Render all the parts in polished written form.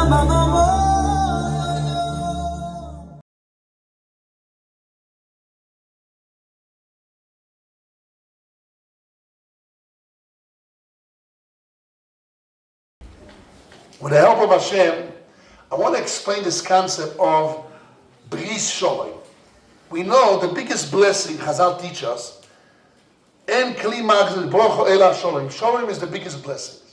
With the help of Hashem, I want to explain this concept of Bris Sholem. We know the biggest blessing Chazal teach us, En Kli Magzil Brocho Ela Sholem. Sholem is the biggest blessing.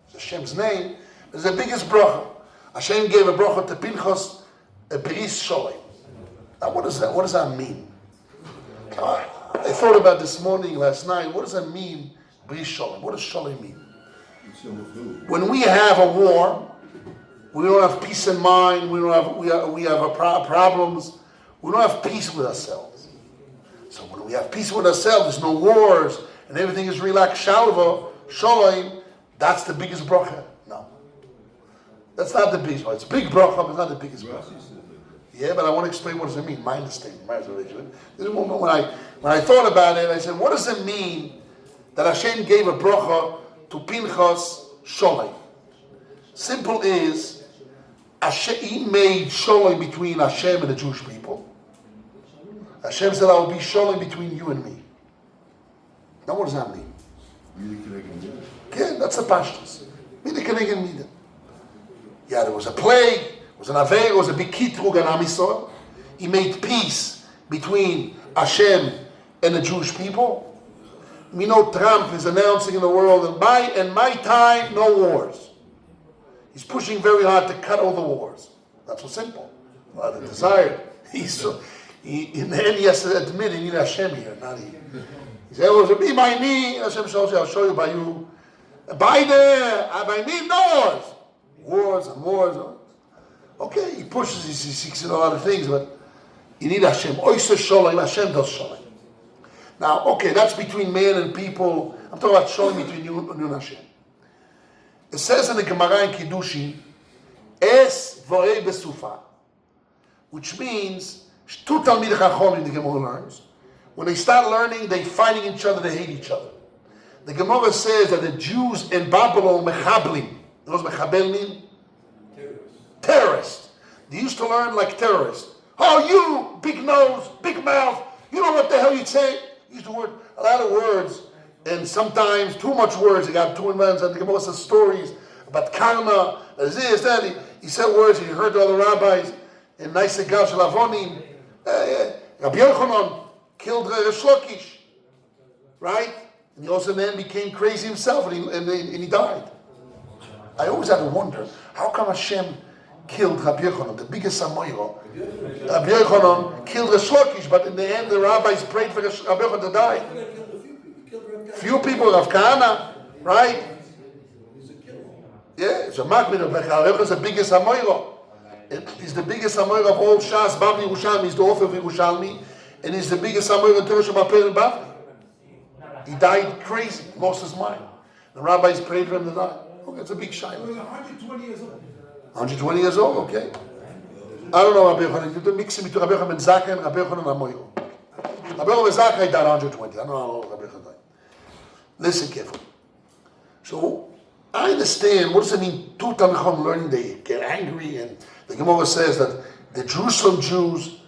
It's Hashem's name. It's the biggest bracha. Hashem gave a bracha to Pinchas, a Bris Sholem. Now what does that? What does that mean? I thought about this morning, last night. What does that mean, Bris Sholem? What does Sholem mean? When we have a war, we don't have peace in mind. We have problems. We don't have peace with ourselves. So when we have peace with ourselves, there's no wars, and everything is relaxed. Shalva, Sholem, that's the biggest bracha. No, that's not the biggest bracha. It's big bracha, but it's not the biggest bracha. Yeah, but I want to explain what does it mean. My understanding, my observation. This is a moment when I thought about it, I said, what does it mean that Hashem gave a bracha to Pinchas Sholem? Simple is, he made Sholem between Hashem and the Jewish people. Hashem said, I will be Sholem between you and me. Now what does that mean? Okay, that's the pashtus. Yeah, there was a plague, there was an aver, there was a big kitrug on Am Yisrael. He made peace between Hashem and the Jewish people. We know Trump is announcing in the world, in my time, no wars. He's pushing very hard to cut all the wars. That's so simple. Well, the desire. In the end, he has to admit he needs Hashem here, not he. He said, well, be by me. Hashem shows you, I'll show you by you. By me, no wars. Wars and wars. Okay, he pushes, he seeks in a lot of things, but you need Hashem. Oysa Sholem, Hashem does Sholem. Now, okay, that's between man and people. I'm talking about Sholem between you and Hashem. It says in the Gemara in Kiddushin, Es vorei besufa, which means, two Talmidei Chachomim, the Gemara learns, when they start learning, they fighting each other, they hate each other. The Gemara says that the Jews in Babylon, mechablim, you know what mechabel mean? Terrorist. They used to learn like terrorists. Oh, you, big nose, big mouth, you know what the hell you'd say? Used to word a lot of words, and sometimes too much words. He got too advanced, and the Gemara says stories about karma, this, that. He said words, he heard the other rabbis, and nice Gash Lavonim. Rabbi Yochanan killed Rosh Lakish, right? And he also then became crazy himself, and he died. I always had to wonder, how come Hashem killed Rabbi Yochanan, the biggest Samoyro? Rabbi Yochanan killed Rosh Lakish, but in the end the rabbis prayed for Rabbi Yochanan to die. Few people, Rav Kahana, right? Yeah, it's a makbid of Rabbi Yochanan is the biggest Samoyro. He's the biggest Samoyro of all Shas, Bavli Yerushalmi, he's the author of Yerushalmi, and he's the biggest Samoyro in Torah Shabbat and Bavli. He died crazy, lost his mind. The rabbis prayed for him to die. Okay, it's a big shayla. He was 120 years old. 120 years old, okay. I don't know Rabbi Yochanan. You have to mix him between Rabbi Yochanan ben Zakkai and Rabbi Yochanan Amoyro. Rabbi Yochanan ben Zakkai died 120. I don't know how long Rabbi Yochanan died. Listen carefully. So, I understand, what does it mean? Two Talmidei Chacham learning, they get angry, and the Gemara says that the Jerusalem Jews,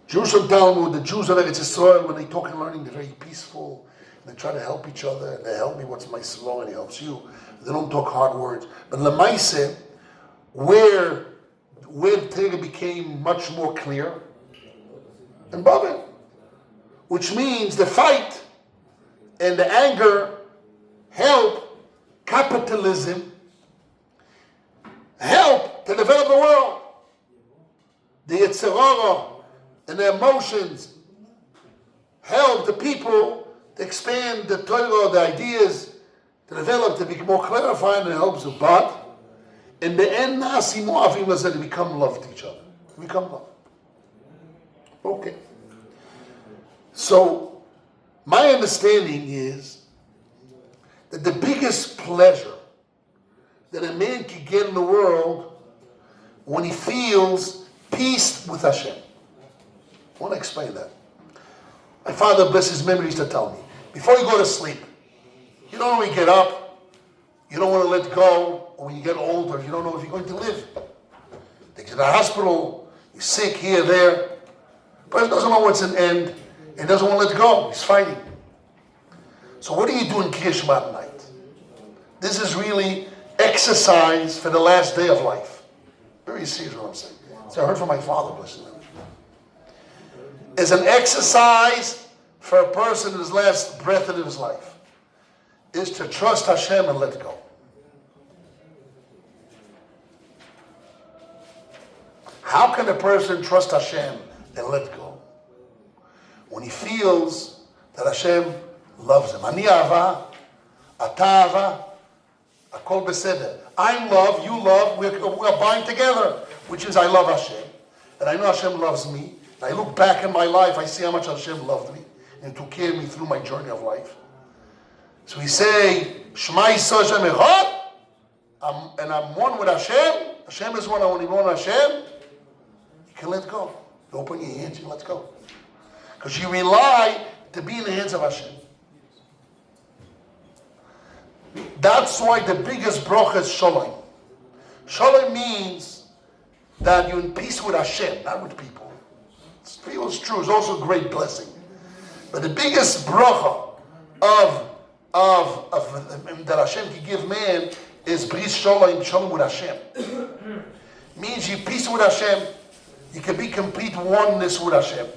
Jerusalem Talmud, the Jews of Eretz Yisrael, when they talk and learning, they're very peaceful. They try to help each other, and they help me, what's my slow, and he helps you. They don't talk hard words. But Lemaise, where Torah became much more clear, in Babel, which means the fight and the anger help capitalism, help to develop the world. The Yetzirah and the emotions help the people to expand the Torah, the ideas, to develop, to be more clarified, and it helps them. But in the end, they become love to each other. They become love. Okay. So, my understanding is that the biggest pleasure that a man can get in the world when he feels peace with Hashem. I want to explain that. My father, bless his memory, used to tell me, before you go to sleep, you don't want to get up, you don't want to let go when you get older, you don't know if you're going to live. They get to the hospital, you're sick here, there. But he doesn't know what's an end. He doesn't want to let go. He's fighting. So what do you do in Kriya Shema at night? This is really exercise for the last day of life. Very serious what I'm saying. So I heard from my father, bless him. It's an exercise for a person in his last breath of his life. Is to trust HaShem and let go. How can a person trust HaShem and let go? When he feels that HaShem loves him. Ani ahava, ata ahava, akol beseder. I'm love, you love, we're bind together, which is I love Hashem. And I know Hashem loves me. And I look back in my life, I see how much Hashem loved me and took care of me through my journey of life. So we say, Shema Yisrael Hashem Echad, and I'm one with Hashem. Hashem is one, I want to be one with Hashem. You can let go. You open your hands, you let go. Because you rely to be in the hands of Hashem. That's why the biggest bracha is Shalom. Shalom means that you're in peace with Hashem, not with people. People is true, it's also a great blessing. But the biggest bracha that Hashem can give man is Bris Shalom, Shalom with Hashem. Means you're peace with Hashem, you can be complete oneness with Hashem.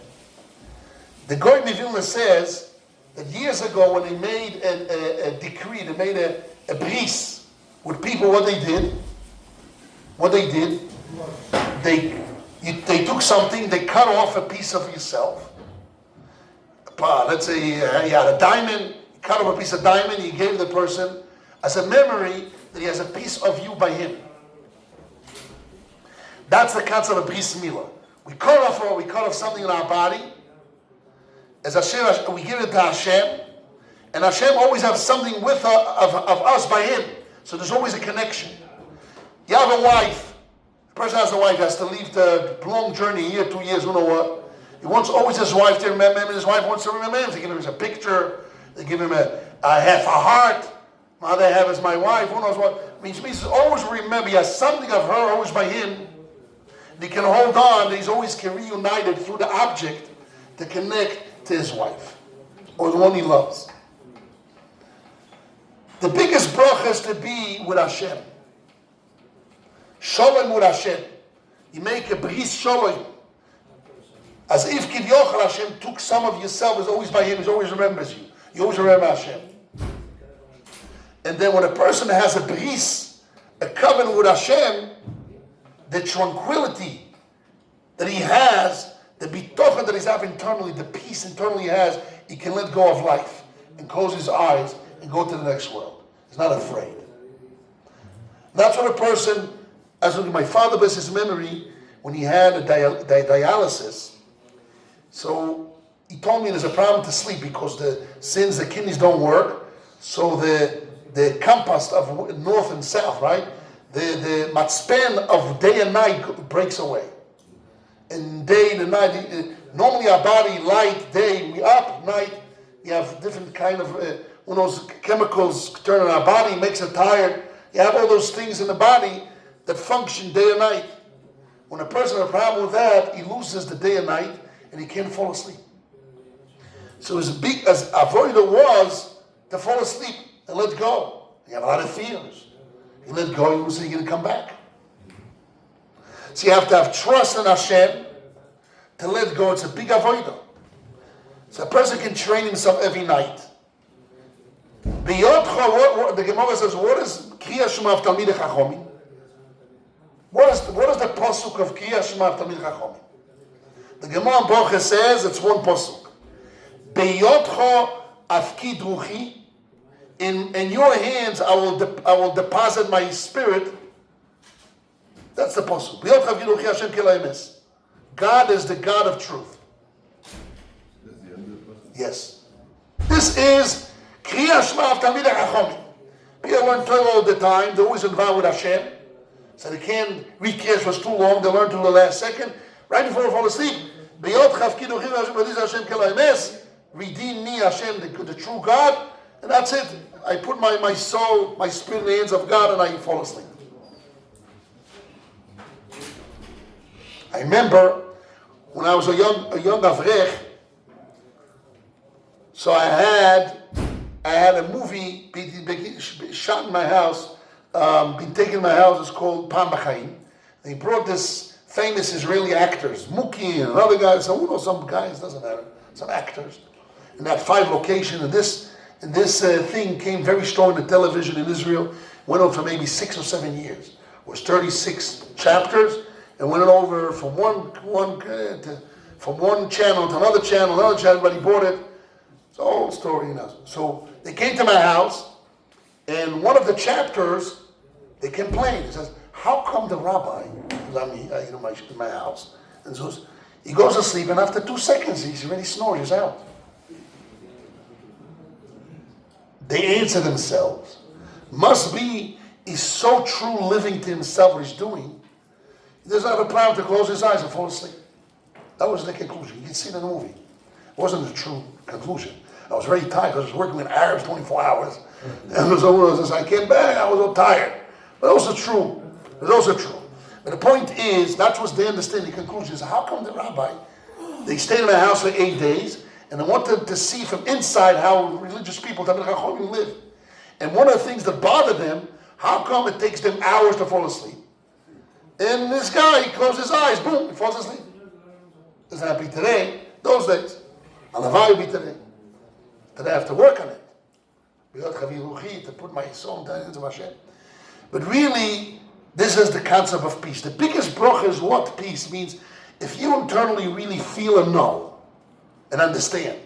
The Goy Vilna says that years ago when they made a decree, they made a bris with people, what they did, they took something, they cut off a piece of yourself. Let's say you had a diamond, you cut off a piece of diamond, you gave the person as a memory that he has a piece of you by him. That's the concept of bris milah. We cut off something in our body. As Hashem, we give it to Hashem, and Hashem always has something with of us by Him. So there's always a connection. You have a wife. The person has a wife, has to leave the long journey, a year, 2 years, who know what. He wants always his wife to remember him, and his wife wants to remember him. They give him a picture, they give him a half a heart. Now they have is my wife, who knows what. Which means always remember, he has something of her always by him. And he can hold on, he's always reunited through the object to connect to his wife, or the one he loves. The biggest bracha is to be with Hashem. Shalom with Hashem. You make a bris shalom. As if Kivyochel Hashem took some of yourself, is always by him, he always remembers you. You always remember Hashem. And then when a person has a bris, a covenant with Hashem, the tranquility that he has, the bitochen that he's having internally, the peace internally he has, he can let go of life and close his eyes and go to the next world. He's not afraid. That's what a person, as my father bless his memory, when he had a dialysis, so he told me there's a problem to sleep because the kidneys don't work, so the compass of north and south, right? The matzpen of day and night breaks away. And day and night, normally our body, light, day, we up, night, we have different kind of, when those chemicals turn in our body, makes it tired. You have all those things in the body that function day and night. When a person has a problem with that, he loses the day and night, and he can't fall asleep. So as big as avoida was to fall asleep and let go. You have a lot of fears. You let go, you lose it, you're going to come back. So you have to have trust in Hashem to let go. It's a big avodah. So a person can train himself every night. The Gemara says, what is Kriya Shema of Talmidei Chachomim? What is the pasuk of Kriya Shema of Talmidei Chachomim? The Gemara in Brocha says it's one pasuk. Beyotcha afkid ruchi. In your hands I will deposit my spirit. That's the pasuk. God is the God of truth. Yes. This is Kriya Shema of Talmidei Chachomim. People learn Torah all the time. They're always involved with Hashem. So they can't read Kriya was too long. They learn to the last second. Right before they fall asleep. Redeem me, Hashem, the true God. And that's it. I put my soul, my spirit in the hands of God and I fall asleep. I remember when I was a young avrech, so I had a movie being shot in my house, been taken in my house. It's called Pam B'Chaim. They brought this famous Israeli actors, Muki and another guy, some guys, doesn't matter, some actors, in that 5 location. And this thing came very strong in the television in Israel. Went on for maybe 6 or 7 years. It was 36 chapters, and went over from one channel to another channel. Everybody bought it. It's a whole story, So they came to my house, and one of the chapters, they complained. He says, "How come the rabbi?" Because I'm in my house, and so he goes to sleep, and after 2 seconds, he's already snoring. He's out. They answer themselves. Must be he's so true living to himself what he's doing. He doesn't have a plan to close his eyes and fall asleep. That was the conclusion. You can see it in the movie. It wasn't the true conclusion. I was very tired because I was working with Arabs 24 hours. And as I came back, I was all tired. But also true. But the point is, that was the understanding conclusion. Is how come the rabbi, they stayed in my house for 8 days, and I wanted to see from inside how religious people live. And one of the things that bothered them, how come it takes them hours to fall asleep? And this guy, he closes his eyes, boom, he falls asleep. Doesn't have to be today, those days. Alavai will be today. Today I have to work on it. To put my soul into HaShem. But really, this is the concept of peace. The biggest bracha is what peace means. If you internally really feel and know and understand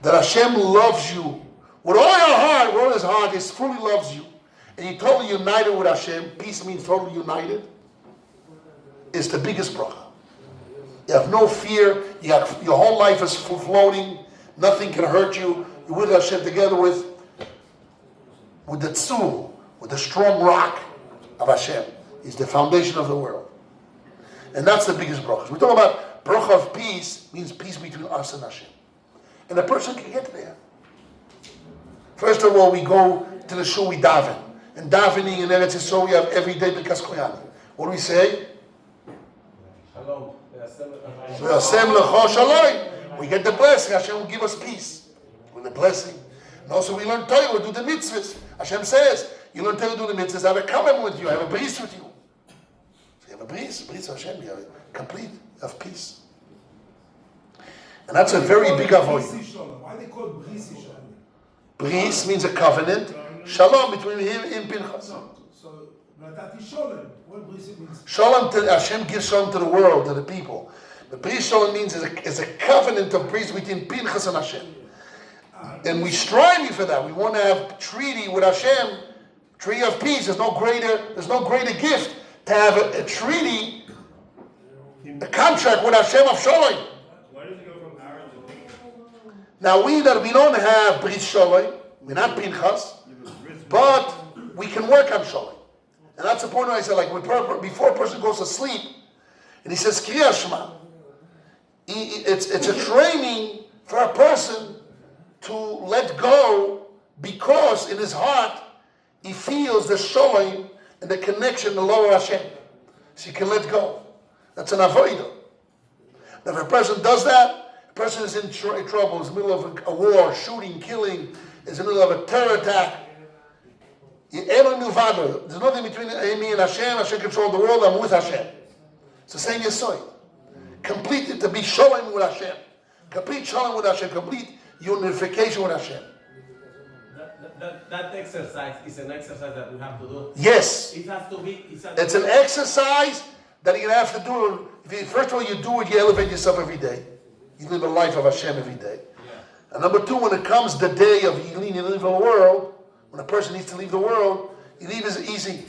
that HaShem loves you with all your heart, with all his heart, he fully loves you, and you're totally united with HaShem, peace means totally united, is the biggest bracha. You have no fear, your whole life is floating, nothing can hurt you, you're with HaShem together with the tzur, with the strong rock of HaShem. He's the foundation of the world. And that's the biggest bracha. We talk about bracha of peace, means peace between us and HaShem. And a person can get there. First of all, we go to the shul, we daven. And davening in Eretz Yisrael, we have every day Birkas Koyani. What do we say? Shalom. We get the blessing. HaShem will give us peace with the blessing. And also we learn Torah, we do the mitzvahs. HaShem says, you learn Torah, do the mitzvahs, I have a covenant with you, I have a bris with you. So you have a bris of HaShem, you have a complete of peace. And that's a very big avoid. Why they call it bris shalom? Bris means a covenant. Shalom between him and Pinchas. So, shalom. What bris means? Shalom, Hashem gives shalom to the world, to the people. But bris shalom means is a covenant of bris between Pinchas and Hashem. And we strive for that. We want to have treaty with Hashem, treaty of peace. There's no greater gift to have a treaty, a contract with Hashem of shalom. Why does it go from Aaron to Pinchas? Now we don't have bris shalom, we're not Pinchas, but we can work on shalom. And that's the point where I said, like before a person goes to sleep, and he says Kriya Shema, it's a training for a person to let go, because in his heart he feels the shalom and the connection to lower Hashem. So he can let go. That's an avodah. Now if a person does that, a person is in trouble, is in the middle of a war, shooting, killing, is in the middle of a terror attack. There's nothing between me and Hashem. Hashem controls the world, I'm with Hashem. It's the same Yesod. Complete to be shalom with Hashem. Complete shalom with Hashem. Complete unification with Hashem. That exercise is an exercise that we have to do. Yes. It has to be. It's an exercise that you have to do. First of all, you do it, you elevate yourself every day. You live a life of Hashem every day. Yeah. And number two, when it comes the day of you leave the world, when a person needs to leave the world, you leave is easy.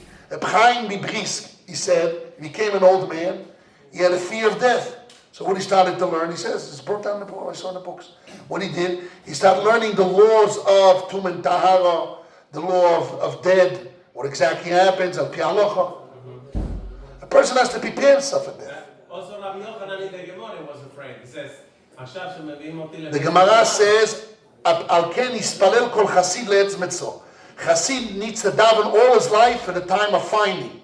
He said, he became an old man, he had a fear of death. So what he started to learn, he says, it's brought down in the book, I saw in the books. What he did, he started learning the laws of Tum and Tahara, the law of dead, what exactly happens, al pi halacha. A person has to prepare himself for death. Also, Rabbi Yochanan in the Gemara was afraid. He says, the Gemara says, Al ken yispalel kol chasid le'etz metzor. Chassid needs to daven all his life for the time of finding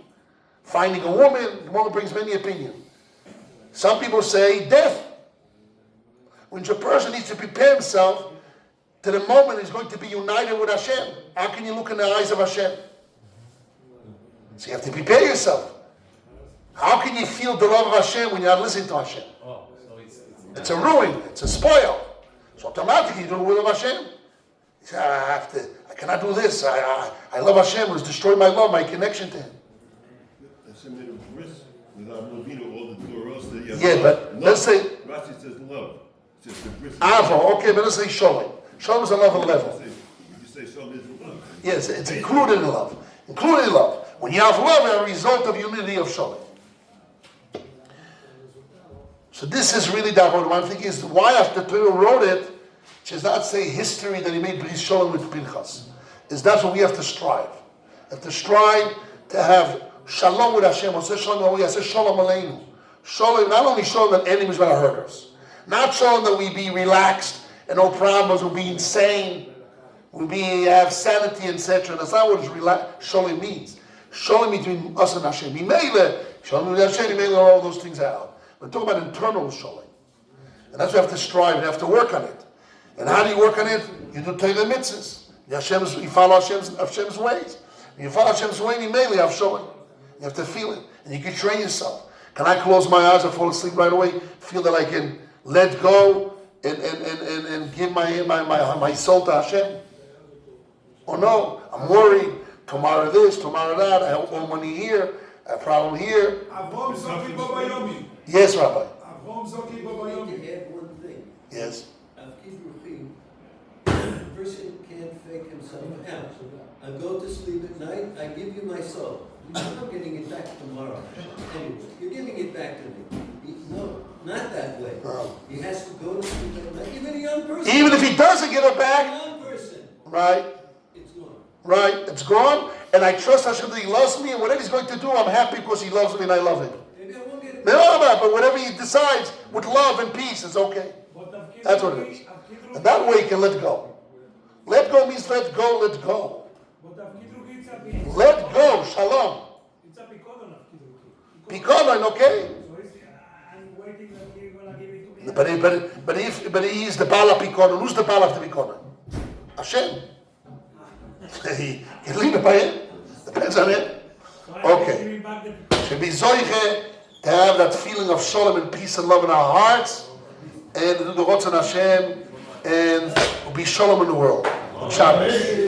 a woman. The woman brings many opinions. Some people say death. When a person needs to prepare himself to the moment he's going to be united with Hashem. How can you look in the eyes of Hashem? So you have to prepare yourself. How can you feel the love of Hashem when you're not listening to Hashem? Oh, so It's a ruin. It's a spoil. So automatically you do the will of Hashem. You say, I cannot do this. I love Hashem. It's destroyed my love, my connection to Him. Hashem made a bris without Movino, all the Doros that you have. Yeah, but love. let's say Rashi says love. It's just the bris. Avo. Okay, but let's say Shalom. Shalom is another level. Would you say Shalom is love? Yes, it's included in love. Included in love. When you have love, it's a result of unity of Shalom. So this is really that one. One thing is why after Torah wrote it, she does not say history that he made Bris Shalom with Pinchas. Is that's what we have to strive. We have to strive to have Shalom with Hashem. Say Shalom, we say Shalom Aleinu. Shalom, not only Shalom that enemies going to hurt us. Not Shalom that we be relaxed and no problems, we'll be insane, we'll have sanity, etc. That's not what Shalom means. Shalom between us and Hashem. Shalom with Hashem, all those things out. We're talking about internal Shalom. And that's what we have to strive, we have to work on it. And how do you work on it? You do Torah mitzvahs. You follow Hashem's ways. When you follow Hashem's way, you mainly have Shalom. You have to feel it. And you can train yourself. Can I close my eyes and fall asleep right away? Feel that I can let go and give my soul to Hashem? Oh no, I'm worried. Tomorrow this, tomorrow that. I have no money here. I have a problem here. Avrom zokim bo bayomi. Yes, Rabbi. Avrom zokim bo bayomi. To add one thing. Yes. A person can't fake himself out. I go to sleep at night, I give you my soul. I'm getting it back tomorrow. Anyway, you're giving it back to me. No, not that way. No. He has to go to sleep at night. Even a young person. Even if he doesn't give it A back, young person. right, It's gone. right, it's gone. And I trust Hashem that He loves me, and whatever He's going to do, I'm happy because He loves me and I love Him. Maybe I won't get it. No, but whatever He decides with love and peace, it's okay. That's what it is. And that way you can let go. Let go means let go, let go. Let go, shalom. Pikolon, okay? But he is the Baal of Pikolon. Who's the Baal of the Pikolon? Hashem. He can leave it by Him. Depends on Him. Okay. Should be zoiche to have that feeling of shalom and peace and love in our hearts, and do the Rotzon Hashem, and be shalom in the world. Shabbos.